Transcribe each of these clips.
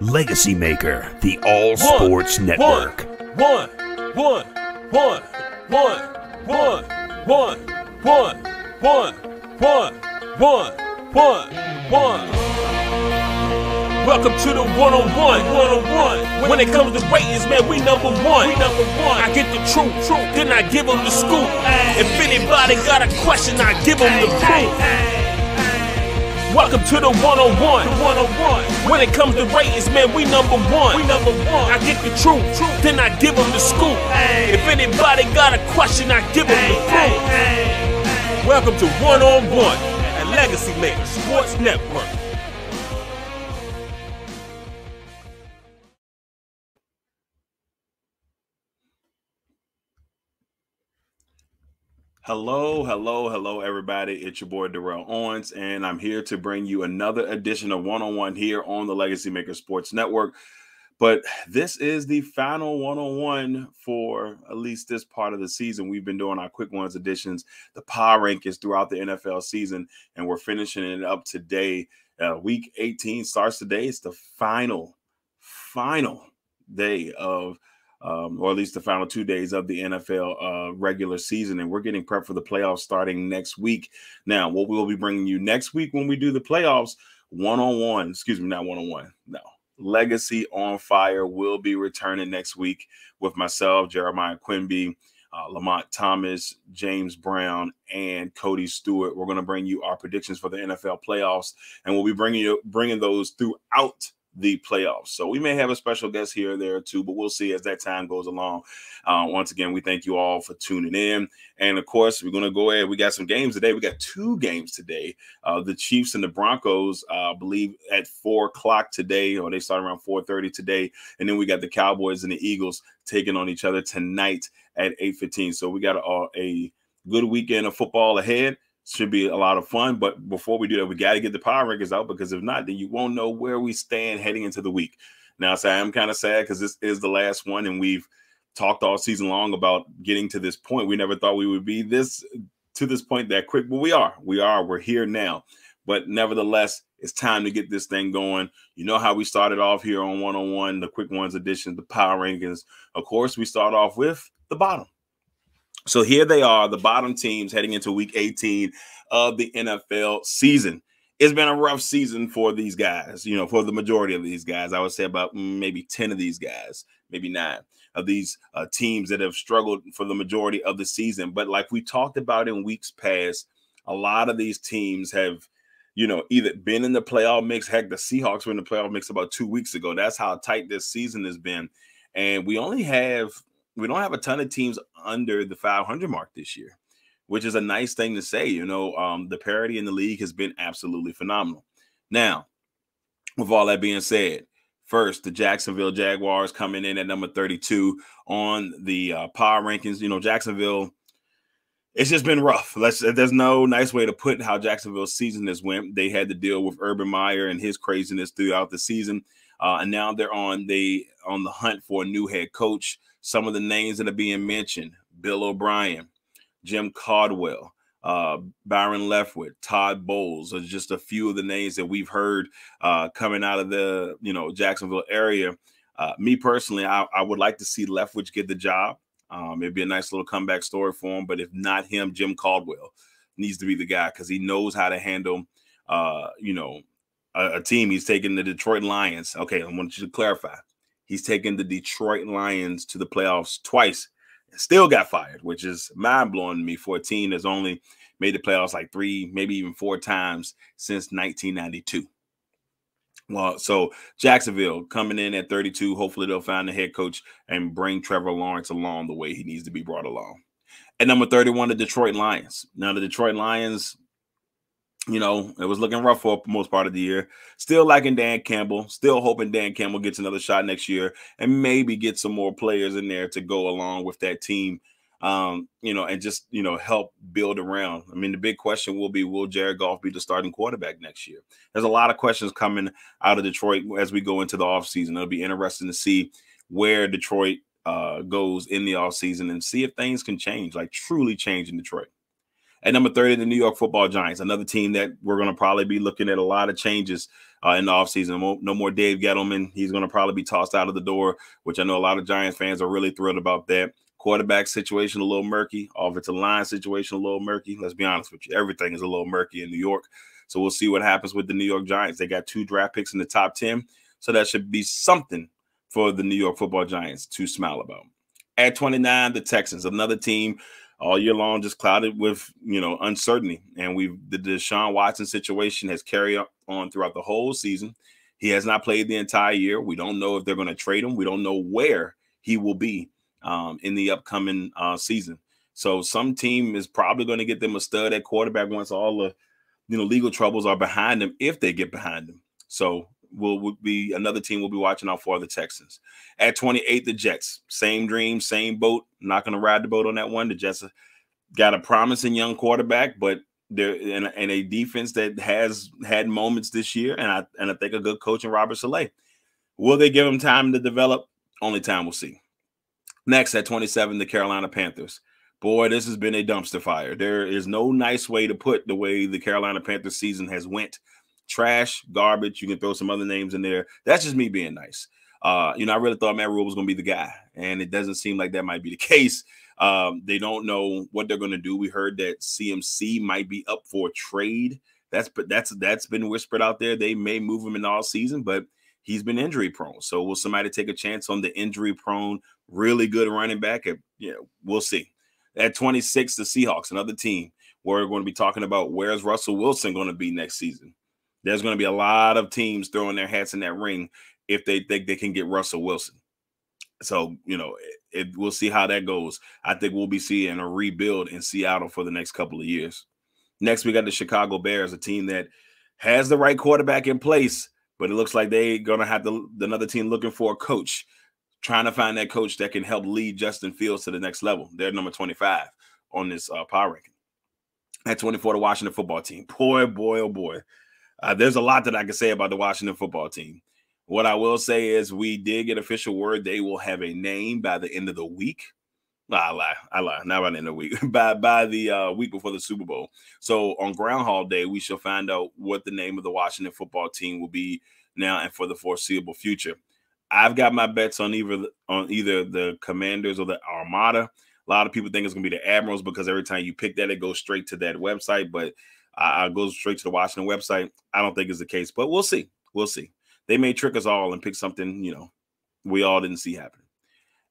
Legacy Maker, the All Sports Network. Welcome to the one-on-one. When it comes to ratings, man, we number one. I get the truth, then I give them the scoop. If anybody got a question, I give them the proof. Welcome to the one-on-one. When it comes to ratings, man, we number one. I get the truth, then I give them the scoop. If anybody got a question, I give them the proof. Welcome to one-on-one at Legacy Maker Sports Network. Hello, everybody. It's your boy, Darrell Owens, and I'm here to bring you another edition of One-on-One here on the Legacy Maker Sports Network. But this is the final one-on-one for at least this part of the season. We've been doing our quick ones editions, the power rankings throughout the NFL season, and we're finishing it up today. Week 18 starts today. It's the final day of or at least the final 2 days of the NFL regular season. And we're getting prepped for the playoffs starting next week. Now, what we'll be bringing you next week when we do the playoffs, Legacy on Fire will be returning next week with myself, Jeremiah Quimby, Lamont Thomas, James Brown, and Cody Stewart. We're going to bring you our predictions for the NFL playoffs, and we'll be bringing those throughout the playoffs. So we may have a special guest here or there too, but we'll see as that time goes along. Once again, we thank you all for tuning in. And of course, we're going to go ahead. We got some games today. We got two games today. The Chiefs and the Broncos, I believe at 4 o'clock today, or they start around 4:30 today. And then we got the Cowboys and the Eagles taking on each other tonight at 8:15. So we got a good weekend of football ahead. Should be a lot of fun. But before we do that, we got to get the power rankings out, because if not, then you won't know where we stand heading into the week. Now, so I'm kind of sad because this is the last one, and we've talked all season long about getting to this point. We never thought we would be to this point that quick, but we're here now. But nevertheless, it's time to get this thing going. You know how we started off here on One-on-One, the quick ones edition, the power rankings. Of course, we start off with the bottom. So here they are, the bottom teams heading into week 18 of the NFL season. It's been a rough season for these guys, for the majority of these guys. I would say about maybe 10 of these guys, maybe 9 of these teams that have struggled for the majority of the season. But like we talked about in weeks past, a lot of these teams have, either been in the playoff mix. Heck, the Seahawks were in the playoff mix about 2 weeks ago. That's how tight this season has been. And we don't have a ton of teams under the 500 mark this year, which is a nice thing to say. The parity in the league has been absolutely phenomenal. Now, with all that being said, first, the Jacksonville Jaguars coming in at number 32 on the power rankings. Jacksonville, it's just been rough. There's no nice way to put how Jacksonville's season has went. They had to deal with Urban Meyer and his craziness throughout the season. And now they're on the hunt for a new head coach. Some of the names that are being mentioned: Bill O'Brien, Jim Caldwell, Byron Leftwich, Todd Bowles are just a few of the names that we've heard coming out of the Jacksonville area. Me personally, I would like to see Leftwich get the job. It'd be a nice little comeback story for him. But if not him, Jim Caldwell needs to be the guy, because he knows how to handle a team. He's taken the Detroit Lions. Okay, I want you to clarify. He's taken the Detroit Lions to the playoffs twice and still got fired, which is mind-blowing to me for a team that's only made the playoffs like 3, maybe even 4 times since 1992. Well, so Jacksonville coming in at 32. Hopefully they'll find the head coach and bring Trevor Lawrence along the way he needs to be brought along. At number 31, the Detroit Lions. Now, the Detroit Lions, it was looking rough for most part of the year. Still liking Dan Campbell. Still hoping Dan Campbell gets another shot next year and maybe get some more players in there to go along with that team, and just, help build around. I mean, the big question will be, will Jared Goff be the starting quarterback next year? There's a lot of questions coming out of Detroit as we go into the offseason. It'll be interesting to see where Detroit goes in the offseason and see if things can change, like truly change in Detroit. At number 30, the New York Football Giants, another team that we're going to probably be looking at a lot of changes in the offseason. No more Dave Gettleman. He's going to probably be tossed out of the door, which I know a lot of Giants fans are really thrilled about that. Quarterback situation a little murky. Offensive line situation a little murky. Let's be honest with you. Everything is a little murky in New York. So we'll see what happens with the New York Giants. They got 2 draft picks in the top 10. So that should be something for the New York Football Giants to smile about. At 29, the Texans, another team all year long just clouded with, uncertainty. And the Deshaun Watson situation has carried on throughout the whole season. He has not played the entire year. We don't know if they're going to trade him. We don't know where he will be in the upcoming season. So some team is probably going to get them a stud at quarterback once all the legal troubles are behind them, if they get behind them. So will be another team we'll be watching out for, the Texans. At 28, the Jets. Same dream, same boat. Not going to ride the boat on that one. The Jets got a promising young quarterback, but they're in a defense that has had moments this year, and I think a good coach in Robert Saleh. Will they give him time to develop? Only time will see. Next, at 27, the Carolina Panthers. Boy, this has been a dumpster fire. There is no nice way to put the way the Carolina Panthers season has went. Trash, garbage. You can throw some other names in there. That's just me being nice. I really thought Matt Rule was going to be the guy, and it doesn't seem like that might be the case. They don't know what they're going to do. We heard that CMC might be up for a trade. That's been whispered out there. They may move him in all season, but he's been injury prone. So will somebody take a chance on the injury prone, really good running back? We'll see. At 26, the Seahawks, another team where we're going to be talking about where's Russell Wilson going to be next season. There's going to be a lot of teams throwing their hats in that ring if they think they can get Russell Wilson. So, we'll see how that goes. I think we'll be seeing a rebuild in Seattle for the next couple of years. Next, we got the Chicago Bears, a team that has the right quarterback in place, but it looks like they're going to have another team looking for a coach, trying to find that coach that can help lead Justin Fields to the next level. They're number 25 on this power ranking. At 24, the Washington football team. Boy, oh boy. There's a lot that I can say about the Washington football team. What I will say is we did get official word they will have a name by the end of the week. I lie. Not by the end of the week. by the week before the Super Bowl. So on Groundhog Day, we shall find out what the name of the Washington football team will be now and for the foreseeable future. I've got my bets on either the Commanders or the Armada. A lot of people think it's going to be the Admirals because every time you pick that, it goes straight to that website. But I go straight to the Washington website. I don't think it's the case, but we'll see. We'll see. They may trick us all and pick something, we all didn't see happen.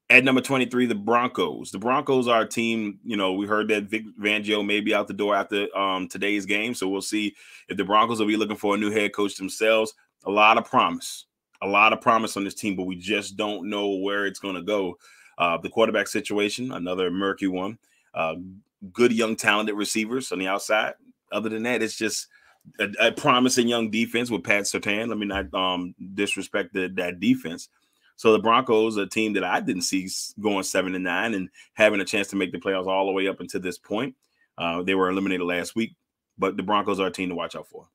At number 23, the Broncos. The Broncos are a team, we heard that Vic Fangio may be out the door after today's game. So we'll see if the Broncos will be looking for a new head coach themselves. A lot of promise on this team, but we just don't know where it's going to go. The quarterback situation, another murky one. Good young talented receivers on the outside. Other than that, it's just a promising young defense with Pat Surtain. Let me not disrespect that defense. So the Broncos, a team that I didn't see going 7-9 and having a chance to make the playoffs all the way up until this point. They were eliminated last week, but the Broncos are a team to watch out for.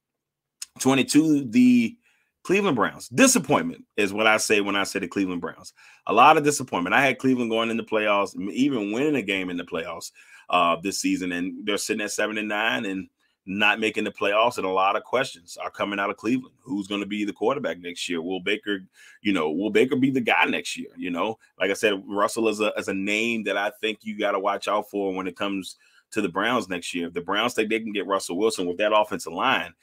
22, the Cleveland Browns. Disappointment is what I say when I say the Cleveland Browns. A lot of disappointment. I had Cleveland going in the playoffs, even winning a game in the playoffs this season, and they're sitting at 7-9 and not making the playoffs, and a lot of questions are coming out of Cleveland. Who's going to be the quarterback next year? Will Baker be the guy next year? Like I said, Russell is a name that I think you got to watch out for when it comes to the Browns next year. If the Browns think they can get Russell Wilson with that offensive line,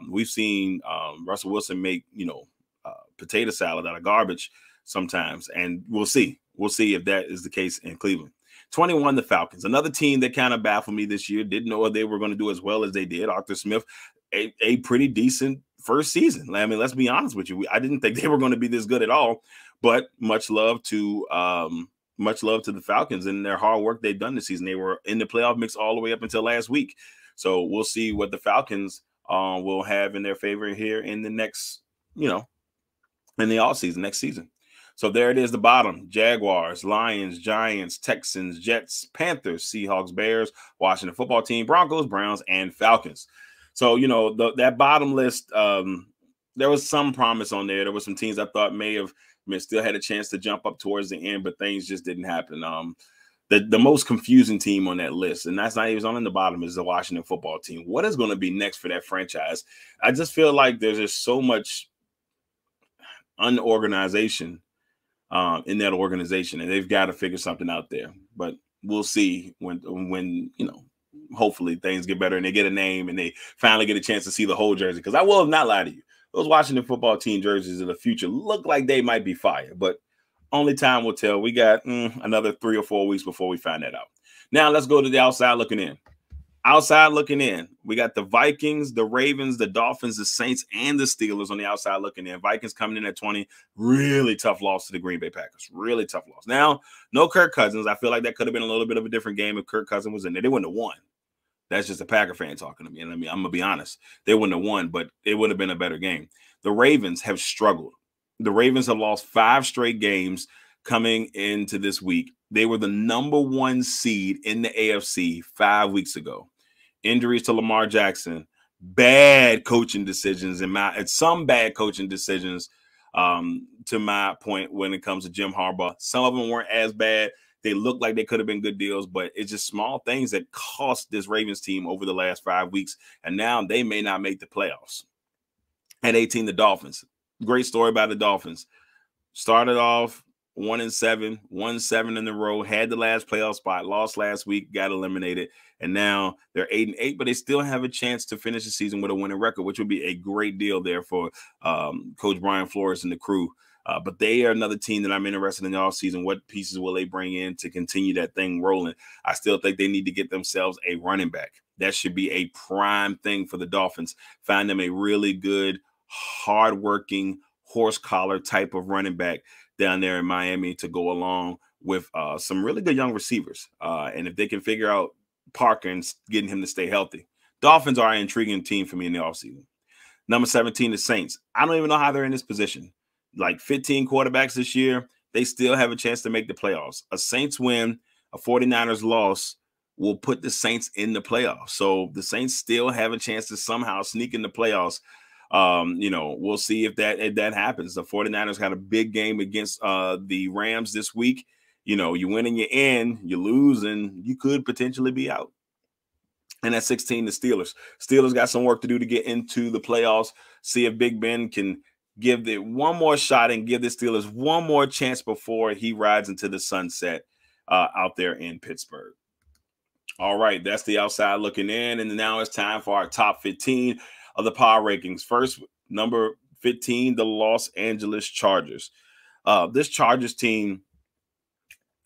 we've seen Russell Wilson make, potato salad out of garbage sometimes, and we'll see. We'll see if that is the case in Cleveland. 21, the Falcons, another team that kind of baffled me this year. Didn't know if they were going to do as well as they did. Arthur Smith, a pretty decent first season. I mean, let's be honest with you. I didn't think they were going to be this good at all, but much love to the Falcons and their hard work they've done this season. They were in the playoff mix all the way up until last week. So we'll see what the Falcons will have in their favor here in the next, in the offseason, next season. So there it is, the bottom. Jaguars, Lions, Giants, Texans, Jets, Panthers, Seahawks, Bears, Washington football team, Broncos, Browns, and Falcons. So, that bottom list, there was some promise on there. There were some teams I thought may have still had a chance to jump up towards the end, but things just didn't happen. the most confusing team on that list, and that's not even on the bottom, is the Washington football team. What is going to be next for that franchise? I just feel like there's just so much unorganization in that organization, and they've got to figure something out there. But we'll see when hopefully things get better and they get a name and they finally get a chance to see the whole jersey. Because I will not lie to you, those Washington football team jerseys in the future look like they might be fire, but only time will tell. We got another 3 or 4 weeks before we find that out. Now let's go to the outside looking in. Outside looking in, we got the Vikings, the Ravens, the Dolphins, the Saints, and the Steelers on the outside looking in. Vikings coming in at 20. Really tough loss to the Green Bay Packers. Really tough loss. Now, no Kirk Cousins. I feel like that could have been a little bit of a different game if Kirk Cousins was in there. They wouldn't have won. That's just a Packer fan talking to me. And I'm going to be honest. They wouldn't have won, but it would have been a better game. The Ravens have struggled. The Ravens have lost 5 straight games coming into this week. They were the #1 seed in the AFC 5 weeks ago. Injuries to Lamar Jackson, bad coaching decisions, and some bad coaching decisions to my point when it comes to Jim Harbaugh. Some of them weren't as bad. They looked like they could have been good deals, but it's just small things that cost this Ravens team over the last 5 weeks, and now they may not make the playoffs. At 18, the Dolphins. Great story about the Dolphins. Started off 1-7, won 7 in a row, had the last playoff spot, lost last week, got eliminated, and now they're 8-8, but they still have a chance to finish the season with a winning record, which would be a great deal there for Coach Brian Flores and the crew. But they are another team that I'm interested in the offseason. What pieces will they bring in to continue that thing rolling? I still think they need to get themselves a running back. That should be a prime thing for the Dolphins. Find them a really good, hardworking, horse collar type of running back down there in Miami to go along with some really good young receivers. And if they can figure out Parker and getting him to stay healthy, Dolphins are an intriguing team for me in the offseason. Number 17, the Saints. I don't even know how they're in this position. Like 15 quarterbacks this year, they still have a chance to make the playoffs. A Saints win, a 49ers loss will put the Saints in the playoffs. So the Saints still have a chance to somehow sneak in the playoffs. We'll see if that happens. The 49ers had a big game against the Rams this week. You win and you in, you lose, and you could potentially be out. And at 16, the Steelers. Steelers got some work to do to get into the playoffs. See if Big Ben can give it one more shot and give the Steelers one more chance before he rides into the sunset out there in Pittsburgh. All right, that's the outside looking in. And now it's time for our top 15 of the power rankings. First, number 15, the Los Angeles Chargers. This Chargers team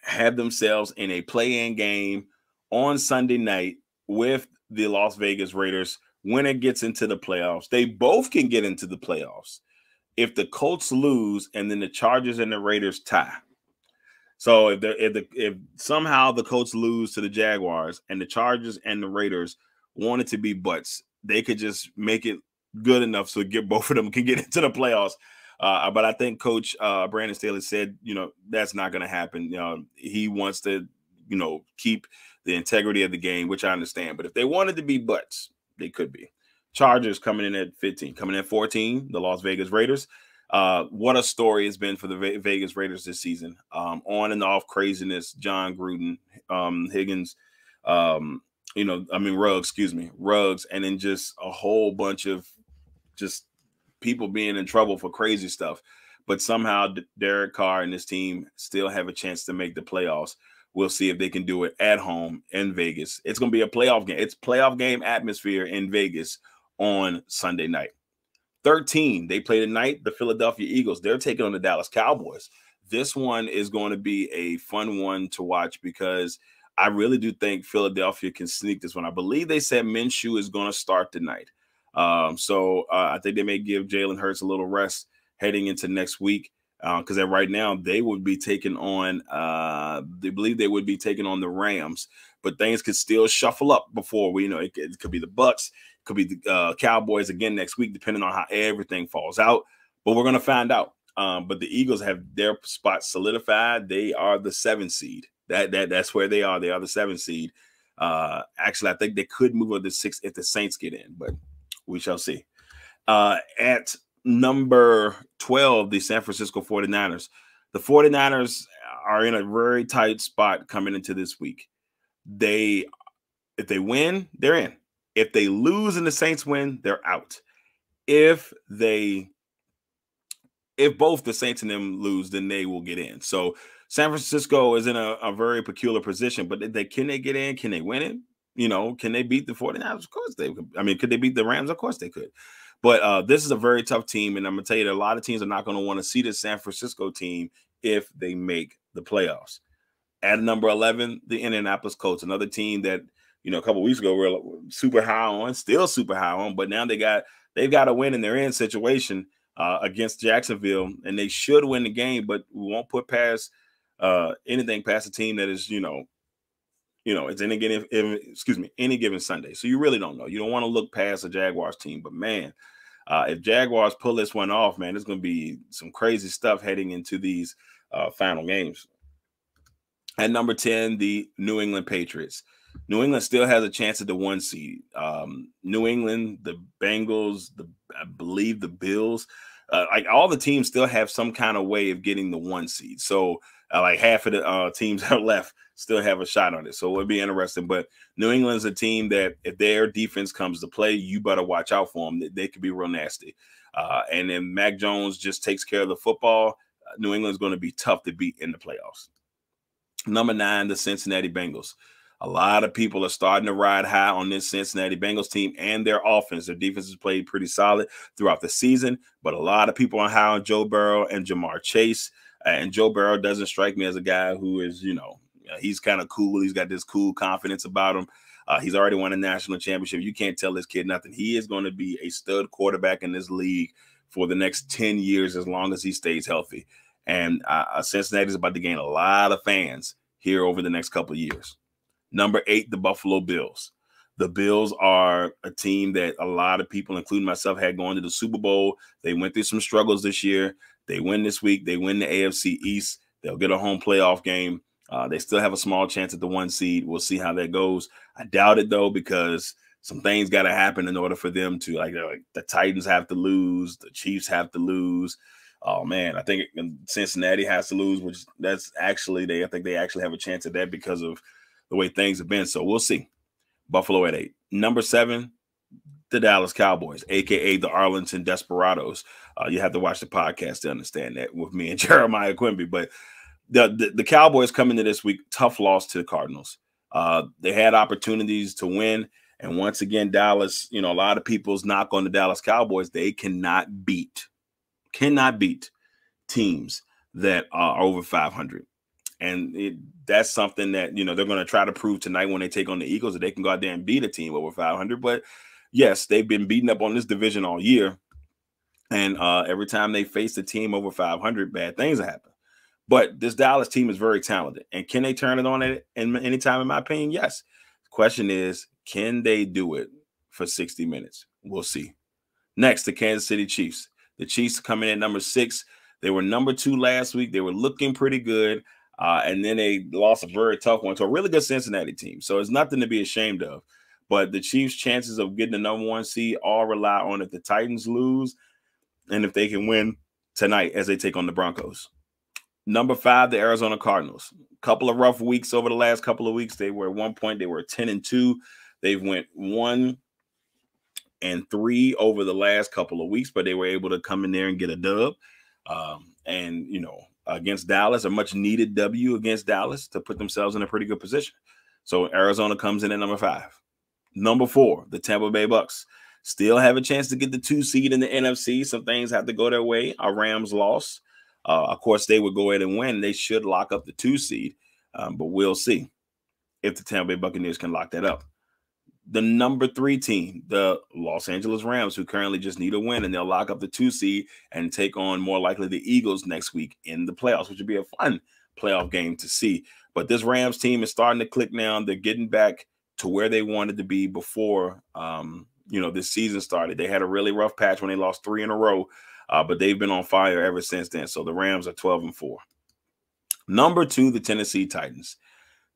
had themselves in a play-in game on Sunday night with the Las Vegas Raiders. Winner gets into the playoffs. They both can get into the playoffs if the Colts lose and then the Chargers and the Raiders tie. So if somehow the Colts lose to the Jaguars and the Chargers and the Raiders wanted to be butts, they could just make it good enough so both of them can get into the playoffs. But I think Coach Brandon Staley said, that's not going to happen. He wants to, keep the integrity of the game, which I understand. But if they wanted to be butts, they could be. Chargers coming in at 15. Coming in at 14, the Las Vegas Raiders. What a story it's been for the Vegas Raiders this season. On and off craziness, John Gruden, Higgins, Ruggs, and then just a whole bunch of just people being in trouble for crazy stuff. But somehow Derek Carr and his team still have a chance to make the playoffs. We'll see if they can do it at home in Vegas. It's going to be a playoff game. It's playoff game atmosphere in Vegas on Sunday night. 13, they play tonight, the Philadelphia Eagles. They're taking on the Dallas Cowboys. This one is going to be a fun one to watch because I really do think Philadelphia can sneak this one. I believe they said Minshew is going to start tonight. So I think they may give Jalen Hurts a little rest heading into next week because right now they would be taking on they believe they would be taking on the Rams, but things could still shuffle up before we it could be the Bucks, it could be the Cowboys again next week, depending on how everything falls out. But we're going to find out. But the Eagles have their spot solidified. They are the 7th seed. That's where they are. They are the 7th seed. Actually, I think they could move on to 6 if the Saints get in, but we shall see. At number 12, the San Francisco 49ers. The 49ers are in a very tight spot coming into this week. If they win, they're in. If they lose and the Saints win, they're out. If both the Saints and them lose, then they will get in. So San Francisco is in a very peculiar position, but can they get in? Can they win it? You know, can they beat the 49ers? Of course they could. I mean, could they beat the Rams? Of course they could. But this is a very tough team, and I'm going to tell you that a lot of teams are not going to want to see the San Francisco team if they make the playoffs. At number 11, the Indianapolis Colts, another team that, you know, a couple of weeks ago we were super high on, still super high on, but now they've got to win in their end situation against Jacksonville, and they should win the game, but we won't put past anything past a team that is, it's any given Sunday. So you really don't know. You don't want to look past a Jaguars team, but man, if Jaguars pull this one off, man, there's going to be some crazy stuff heading into these final games. At number 10, the New England Patriots. New England still has a chance at the 1 seed. New England, the Bengals, I believe the Bills, like all the teams still have some kind of way of getting the 1 seed. So like half of the teams that are left still have a shot on it. So it'll be interesting. But New England's a team that if their defense comes to play, you better watch out for them. They could be real nasty. And then Mac Jones just takes care of the football. New England's going to be tough to beat in the playoffs. Number 9, the Cincinnati Bengals. A lot of people are starting to ride high on this Cincinnati Bengals team and their offense. Their defense has played pretty solid throughout the season, but a lot of people are high on Joe Barrow and Jamar Chase. And Joe Barrow doesn't strike me as a guy who is, he's kind of cool. He's got this cool confidence about him. He's already won a national championship. You can't tell this kid nothing. He is going to be a stud quarterback in this league for the next 10 years as long as he stays healthy. And Cincinnati is about to gain a lot of fans here over the next couple of years. Number 8, the Buffalo Bills. The Bills are a team that a lot of people, including myself, had going to the Super Bowl. They went through some struggles this year. They win this week. They win the AFC East. They'll get a home playoff game. They still have a small chance at the 1 seed. We'll see how that goes. I doubt it, though, because some things got to happen in order for them to, like the Titans have to lose. The Chiefs have to lose. Oh, man, I think Cincinnati has to lose, which that's actually I think they actually have a chance at that because of the way things have been. So we'll see. Buffalo at 8. Number 7, the Dallas Cowboys, a.k.a. the Arlington Desperados. You have to watch the podcast to understand that with me and Jeremiah Quimby. But the Cowboys come into this week, tough loss to the Cardinals. They had opportunities to win. And once again, Dallas, a lot of people's knock on the Dallas Cowboys. They cannot beat teams that are over 500. And that's something that, they're going to try to prove tonight when they take on the Eagles, that they can go out there and beat a team over 500. But yes, they've been beating up on this division all year. And every time they face a team over 500, bad things happen. But this Dallas team is very talented. And can they turn it on at any time, in my opinion? Yes. The question is, can they do it for 60 minutes? We'll see. Next, the Kansas City Chiefs. The Chiefs coming in at number 6. They were number 2 last week. They were looking pretty good. And then they lost a very tough one to a really good Cincinnati team. So it's nothing to be ashamed of. But the Chiefs' chances of getting the number 1 seed all rely on if the Titans lose and if they can win tonight as they take on the Broncos. Number 5, the Arizona Cardinals. A couple of rough weeks over the last couple of weeks. They were at one point, they were 10-2. They've went 1-3 over the last couple of weeks, but they were able to come in there and get a dub. Against Dallas, a much needed W against Dallas to put themselves in a pretty good position. So Arizona comes in at number 5. Number 4, the Tampa Bay Bucks. Still have a chance to get the 2 seed in the NFC. Some things have to go their way. Our Rams lost. Of course, they would go ahead and win. They should lock up the 2 seed, but we'll see if the Tampa Bay Buccaneers can lock that up. The number 3 team, the Los Angeles Rams, who currently just need a win, and they'll lock up the 2 seed and take on more likely the Eagles next week in the playoffs, which would be a fun playoff game to see. But this Rams team is starting to click now. They're getting back to where they wanted to be before, this season started. They had a really rough patch when they lost 3 in a row, but they've been on fire ever since then. So the Rams are 12-4. Number 2, the Tennessee Titans.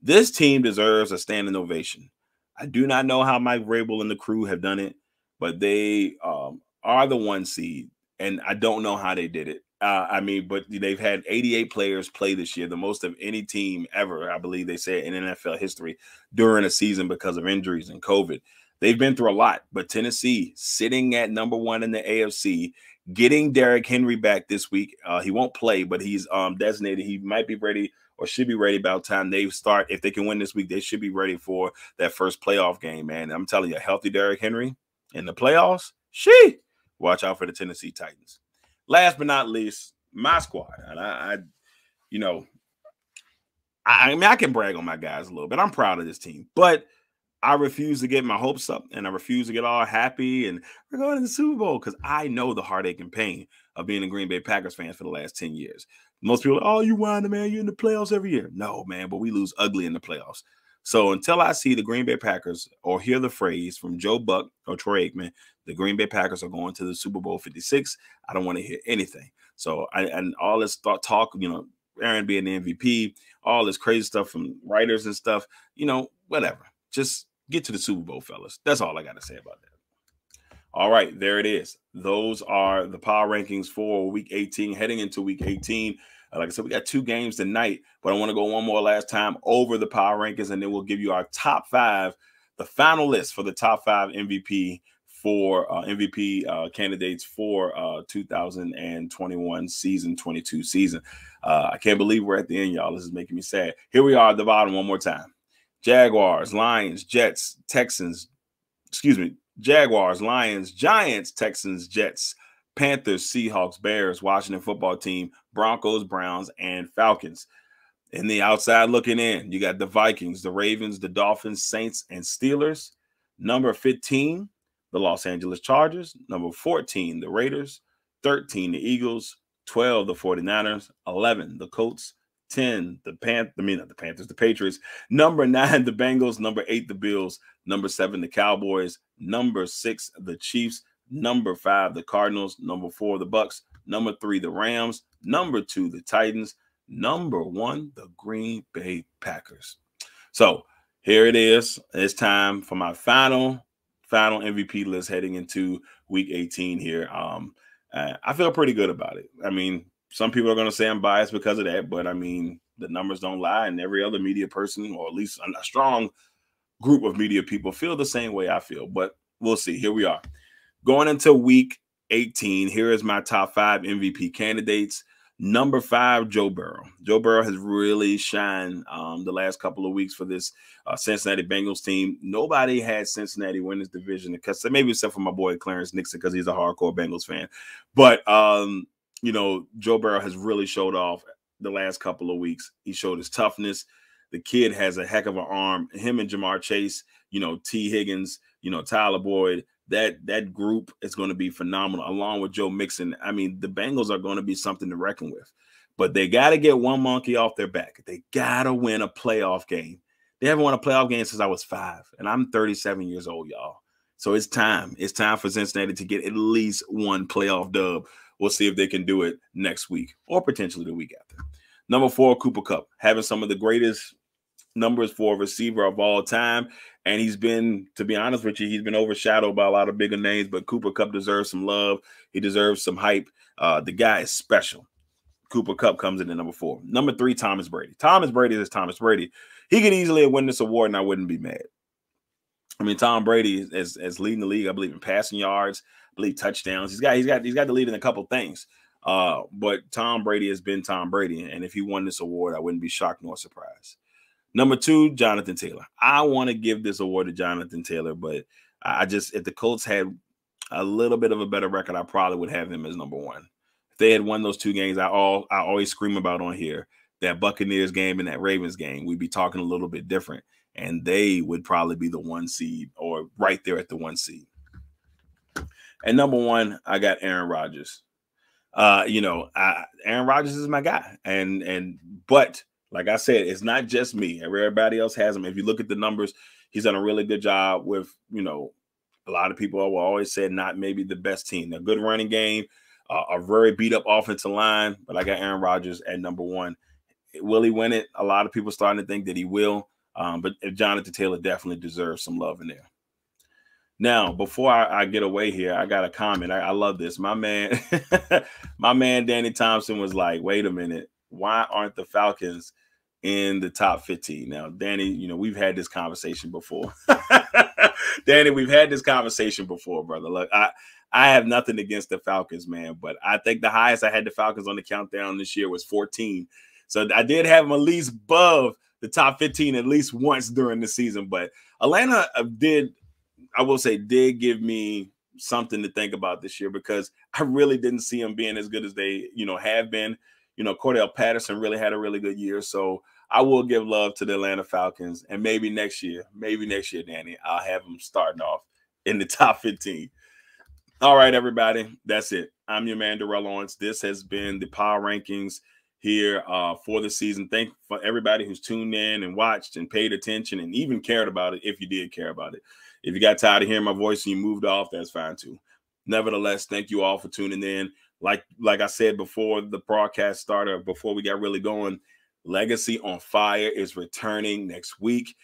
This team deserves a standing ovation. I do not know how Mike Vrabel and the crew have done it, but they are the 1 seed, and I don't know how they did it. I mean, but they've had 88 players play this year, the most of any team ever, I believe they said, in NFL history during a season because of injuries and COVID. They've been through a lot, but Tennessee sitting at number 1 in the AFC, getting Derrick Henry back this week. He won't play, but he's designated. He might be ready or should be ready by the time they start. If they can win this week, they should be ready for that first playoff game, man. I'm telling you, a healthy Derrick Henry in the playoffs, watch out for the Tennessee Titans. Last but not least, my squad. And I mean, I can brag on my guys a little bit. I'm proud of this team, but I refuse to get my hopes up, and I refuse to get all happy and we're going to the Super Bowl because I know the heartache and pain of being a Green Bay Packers fan for the last 10 years. Most people are, oh, you whining, man. You're in the playoffs every year. No, man, but we lose ugly in the playoffs. So until I see the Green Bay Packers or hear the phrase from Joe Buck or Troy Aikman, the Green Bay Packers are going to the Super Bowl 56, I don't want to hear anything. So and all this talk, Aaron being the MVP, all this crazy stuff from writers and stuff, whatever. Just get to the Super Bowl, fellas. That's all I got to say about that. All right, there it is. Those are the power rankings for Week 18, heading into Week 18. Like I said, we got 2 games tonight, but I want to go one more last time over the power rankings, and then we'll give you our top 5, the final list for the top 5 MVP for MVP candidates for 2021 season, 22 season. I can't believe we're at the end, y'all. This is making me sad. Here we are at the bottom one more time. Jaguars, Lions, Jets, Texans, Jaguars, Lions, Giants, Texans, Jets, Panthers, Seahawks, Bears, Washington football team, Broncos, Browns, and Falcons. In the outside looking in, you got the Vikings, the Ravens, the Dolphins, Saints, and Steelers. Number 15, the Los Angeles Chargers. Number 14, the Raiders. 13, the Eagles. 12, the 49ers. 11, the Colts. 10, the Patriots. Number 9, the Bengals. Number 8, the Bills. Number 7, the Cowboys. Number 6, the Chiefs. Number 5, the Cardinals. Number 4, the Bucks. Number 3, the Rams. Number 2, the Titans. Number 1, the Green Bay Packers. So here it is. It's time for my final MVP list heading into Week 18 here. I feel pretty good about it. I mean, some people are going to say I'm biased because of that, but I mean, the numbers don't lie, and every other media person, or at least a strong group of media people, feel the same way I feel. But we'll see. Here we are. Going into Week 18, here is my top 5 MVP candidates. Number 5, Joe Barrow. Joe Barrow has really shined the last couple of weeks for this Cincinnati Bengals team. Nobody had Cincinnati win this division, because maybe except for my boy Clarence Nixon, because he's a hardcore Bengals fan. But, Joe Barrow has really showed off the last couple of weeks. He showed his toughness. The kid has a heck of an arm. Him and Jamar Chase, T. Higgins, Tyler Boyd, that group is going to be phenomenal, along with Joe Mixon. I mean, the Bengals are going to be something to reckon with. But they got to get one monkey off their back. They got to win a playoff game. They haven't won a playoff game since I was 5, and I'm 37 years old, y'all. So it's time. It's time for Cincinnati to get at least one playoff dub. We'll see if they can do it next week or potentially the week after. Number 4, Cooper Kupp, having some of the greatest numbers for a receiver of all time. And he's been, to be honest with you, he's been overshadowed by a lot of bigger names, but Cooper Kupp deserves some love. He deserves some hype. The guy is special. Cooper Kupp comes in at number 4. Number 3, Thomas Brady. Thomas Brady is Thomas Brady. He could easily win this award, and I wouldn't be mad. I mean, Tom Brady is leading the league, I believe, in passing yards, I believe touchdowns. He's got the lead in a couple things. But Tom Brady has been Tom Brady, and if he won this award, I wouldn't be shocked nor surprised. Number 2, Jonathan Taylor. I want to give this award to Jonathan Taylor, but if the Colts had a little bit of a better record, I probably would have him as number 1. If they had won those 2 games, I always scream about on here, that Buccaneers game and that Ravens game, we'd be talking a little bit different, and they would probably be the 1 seed or right there at the 1 seed. And number 1, I got Aaron Rodgers. Aaron Rodgers is my guy, but like I said, it's not just me. Everybody else has him. If you look at the numbers, he's done a really good job with, a lot of people will always say not maybe the best team. A good running game, a very beat-up offensive line, but I got Aaron Rodgers at number 1. Will he win it? A lot of people starting to think that he will, but Jonathan Taylor definitely deserves some love in there. Now, before I get away here, I got a comment. I love this. My man, my man Danny Thompson was like, wait a minute, why aren't the Falcons in the top 15? Now, Danny, you know, we've had this conversation before. Danny, we've had this conversation before, brother. Look, I have nothing against the Falcons, man, but I think the highest I had the Falcons on the countdown this year was 14. So I did have them at least above the top 15 at least once during the season. But Atlanta did give me something to think about this year, because I really didn't see them being as good as they, you know, have been. You know, Cordell Patterson really had a really good year. So I will give love to the Atlanta Falcons. And maybe next year, Danny, I'll have them starting off in the top 15. All right, everybody. That's it. I'm your man, Darrell Owens. This has been the Power Rankings here for the season. Thank you for everybody who's tuned in and watched and paid attention and even cared about it, if you did care about it. If you got tired of hearing my voice and you moved off, that's fine too. Nevertheless, thank you all for tuning in. Like I said before the broadcast started, before we got really going, Legacy on Fire is returning next week.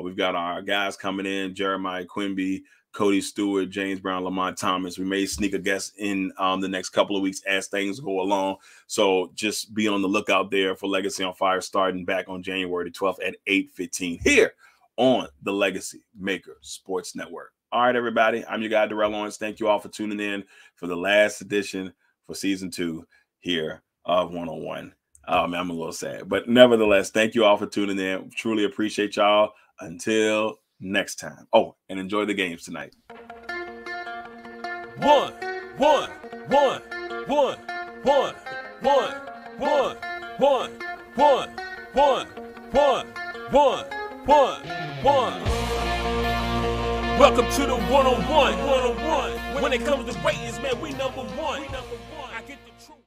We've got our guys coming in, Jeremiah Quimby, Cody Stewart, James Brown, Lamont Thomas. We may sneak a guest in the next couple of weeks as things go along. So just be on the lookout there for Legacy on Fire, starting back on January the 12th at 8:15 here on the Legacy Maker Sports Network. All right, everybody. I'm your guy, Darrell Owens. Thank you all for tuning in for the last edition for season 2 here of 101. Oh, man, I'm a little sad. But nevertheless, thank you all for tuning in. Truly appreciate y'all. Until next time. Oh, and enjoy the games tonight. One. Welcome to the 101. When it comes to ratings, man, we number one. I get the truth.